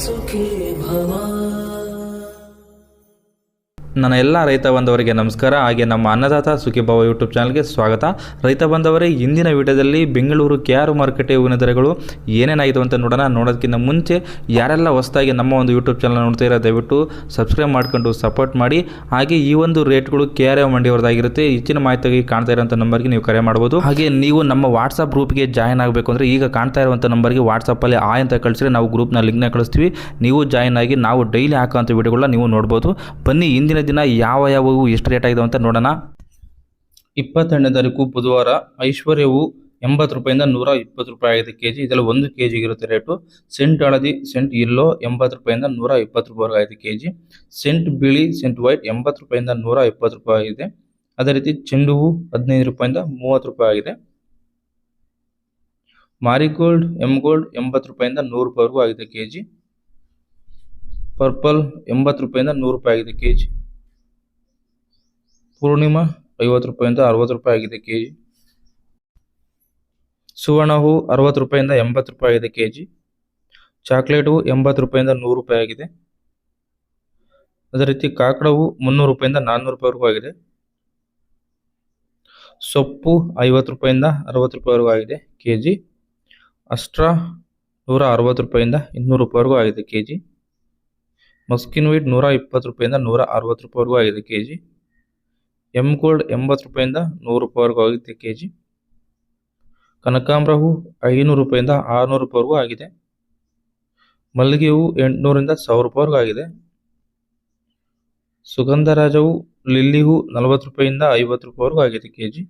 ಸುಖೀ ಭವ. ನನ್ನ ಎಲ್ಲ ರೈತ ಬಂದವರಿಗೆ ನಮಸ್ಕಾರ. ಹಾಗೆ ನಮ್ಮ ಅನ್ನದಾತ ಸುಖೀಭವ ಯೂಟ್ಯೂಬ್ ಚಾನಲ್ಗೆ ಸ್ವಾಗತ. ರೈತ ಬಂದವರೇ, ಇಂದಿನ ವಿಡಿಯೋದಲ್ಲಿ ಬೆಂಗಳೂರು KR ಮಾರುಕಟ್ಟೆ ಹೂವಿನ ದರಗಳು ಏನೇನಾಗಿದೆ ಅಂತ ನೋಡೋದಕ್ಕಿಂತ ಮುಂಚೆ ಯಾರೆಲ್ಲ ಹೊಸದಾಗಿ ನಮ್ಮ ಒಂದು ಯೂಟ್ಯೂಬ್ ಚಾನಲ್ ನೋಡ್ತಾ ಇರೋ ದಯವಿಟ್ಟು ಸಬ್ಸ್ಕ್ರೈಬ್ ಮಾಡ್ಕೊಂಡು ಸಪೋರ್ಟ್ ಮಾಡಿ. ಹಾಗೆ ಈ ಒಂದು ರೇಟ್ಗಳು KR ಮಂಡಿಯವರದಾಗಿರುತ್ತೆ. ಹೆಚ್ಚಿನ ಮಾಹಿತಿಗೆ ಕಾಣ್ತಾ ಇರೋಂಥ ನಂಬರ್ಗೆ ನೀವು ಕರೆ ಮಾಡ್ಬೋದು. ಹಾಗೆ ನೀವು ನಮ್ಮ ವಾಟ್ಸಪ್ ಗ್ರೂಪ್ಗೆ ಜಾಯ್ನ್ ಆಗಬೇಕು ಅಂದರೆ ಈಗ ಕಾಣ್ತಾ ಇರುವಂಥ ನಂಬರ್ಗೆ ವಾಟ್ಸಪ್ಪಲ್ಲಿ ಆಯ್ ಅಂತ ಕಳಿಸಿದ್ರೆ ನಾವು ಗ್ರೂಪ್ನ ಲಿಂಕ್ನ ಕಳಿಸ್ತೀವಿ. ನೀವು ಜಾಯ್ನ್ ಆಗಿ ನಾವು ಡೈಲಿ ಹಾಕೋಂಥ ವಿಡಿಯೋಗಳನ್ನ ನೀವು ನೋಡ್ಬೋದು. ಬನ್ನಿ ಇಂದಿನ ದಿನ ಯಾವ ಎಷ್ಟು ರೇಟ್ ಆಗಿದೆ ಅಂತ ನೋಡೋಣ. 22ನೇ ತಾರೀಕು ಬುಧವಾರ ಐಶ್ವರ್ಯವು 80 ರೂಪಾಯಿಂದ 120 ರೂಪಾಯಿ ಆಗಿದೆ ಕೆಜಿ. ಇದೆಲ್ಲ 1 kg ಇರುತ್ತೆ ರೇಟು. ಸೆಂಟ್ ಹಳದಿ, ಸೆಂಟ್ ಯೆಲ್ಲೋ 80 ರೂಪಾಯಿಂದ 120 ರೂಪಾಯಿ ಆಗಿದೆ ಕೆಜಿ. ಸೆಂಟ್ ಬಿಳಿ, ಸೆಂಟ್ ವೈಟ್ 80 ರೂಪಾಯಿಂದ 120 ರೂಪಾಯಿ ಆಗಿದೆ. ಅದೇ ರೀತಿ ಚೆಂಡು ಹೂ 15 ರೂಪಾಯಿಂದ 30 ರೂಪಾಯಿ ಆಗಿದೆ. ಮಾರಿಗೋಲ್ಡ್, ಎಮ್ಗೋಲ್ಡ್ 80 ರೂಪಾಯಿಂದ 100 ರೂಪಾಯಿವರೆಗೂ ಆಗಿದೆ ಕೆಜಿ. ಪರ್ಪಲ್ 80 ರೂಪಾಯಿಂದ 100 ರೂಪಾಯಿ ಆಗಿದೆ ಕೆಜಿ. ಪೂರ್ಣಿಮಾ 50 ರೂಪಾಯಿಂದ 60 ರೂಪಾಯಿ ಆಗಿದೆ ಕೆಜಿ. ಸುವರ್ಣ ಹೂ 60 ರೂಪಾಯಿಂದ 80 ರೂಪಾಯಿ ಆಗಿದೆ ಕೆಜಿ. ಚಾಕ್ಲೇಟ್ ಹೂ 80 ರೂಪಾಯಿಂದ 100 ರೂಪಾಯಿ ಆಗಿದೆ. ಅದೇ ರೀತಿ ಕಾಕಡ ಹೂ 300 ರೂಪಾಯಿಂದ 400 ರೂಪಾಯಿವರೆಗೂ ಆಗಿದೆ. ಸೊಪ್ಪು 50 ರೂಪಾಯಿಂದ 60 ರೂಪಾಯಿವರೆಗೂ ಆಗಿದೆ ಕೆಜಿ. ಅಸ್ಟ್ರಾ 160 ರೂಪಾಯಿಂದ 200 ರೂಪಾಯಿವರೆಗೂ ಆಗಿದೆ ಕೆಜಿ. ಮಸ್ಕಿನ್ ವೀಟ್ 120 ರೂಪಾಯಿಂದ 160 ರೂಪಾಯಿವರೆಗೂ ಆಗಿದೆ ಕೆಜಿ. ಎಮ್ ಗೋಲ್ಡ್ 80 ರೂಪಾಯಿಂದ 100 ರೂಪಾಯಿವರೆಗೂ ಆಗಿದೆ ಕೆಜಿ. ಕನಕಾಂಬರ ಹೂ 500 ರೂಪಾಯಿಂದ 600 ರೂಪಾಯಿವರೆಗೂ ಆಗಿದೆ. ಮಲ್ಲಿಗೆ ಹೂ 800 ರಿಂದ 1000 ರೂಪಾಯಿವರೆಗೂ ಆಗಿದೆ. ಸುಗಂಧರಾಜ ಹೂ, ಲಿಲ್ಲಿ ಹೂ 40 ರೂಪಾಯಿಂದ 50 ರೂಪಾಯಿವರೆಗೂ ಆಗಿದೆ ಕೆಜಿ.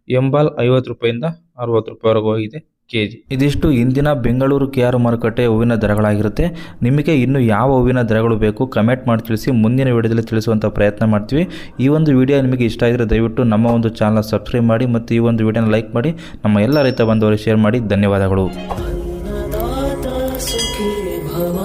ಎಂಬಾಲ್ 50 ರೂಪಾಯಿಂದ 60 ರೂಪಾಯಿವರೆಗೂ ಆಗಿದೆ ಕೆಜಿ. ಇದಿಷ್ಟು ಇಂದಿನ ಬೆಂಗಳೂರು KR ಮಾರುಕಟ್ಟೆ ಹೂವಿನ ದರಗಳಾಗಿರುತ್ತೆ. ನಿಮಗೆ ಇನ್ನು ಯಾವ ಹೂವಿನ ದರಗಳು ಬೇಕು ಕಮೆಂಟ್ ಮಾಡಿ ತಿಳಿಸಿ. ಮುಂದಿನ ವಿಡಿಯೋದಲ್ಲಿ ತಿಳಿಸುವಂಥ ಪ್ರಯತ್ನ ಮಾಡ್ತೀವಿ. ಈ ಒಂದು ವಿಡಿಯೋ ನಿಮಗೆ ಇಷ್ಟ ಆಗಿದ್ರೆ ದಯವಿಟ್ಟು ನಮ್ಮ ಒಂದು ಚಾನಲ್ ಸಬ್ಸ್ಕ್ರೈಬ್ ಮಾಡಿ ಮತ್ತು ಈ ಒಂದು ವಿಡಿಯೋನ ಲೈಕ್ ಮಾಡಿ. ನಮ್ಮ ಎಲ್ಲ ರೈತ ಬಂಧುಗಳಿಗೆ ಶೇರ್ ಮಾಡಿ. ಧನ್ಯವಾದಗಳು. ಅನ್ನದಾತ ಸುಖೀ ಭವ.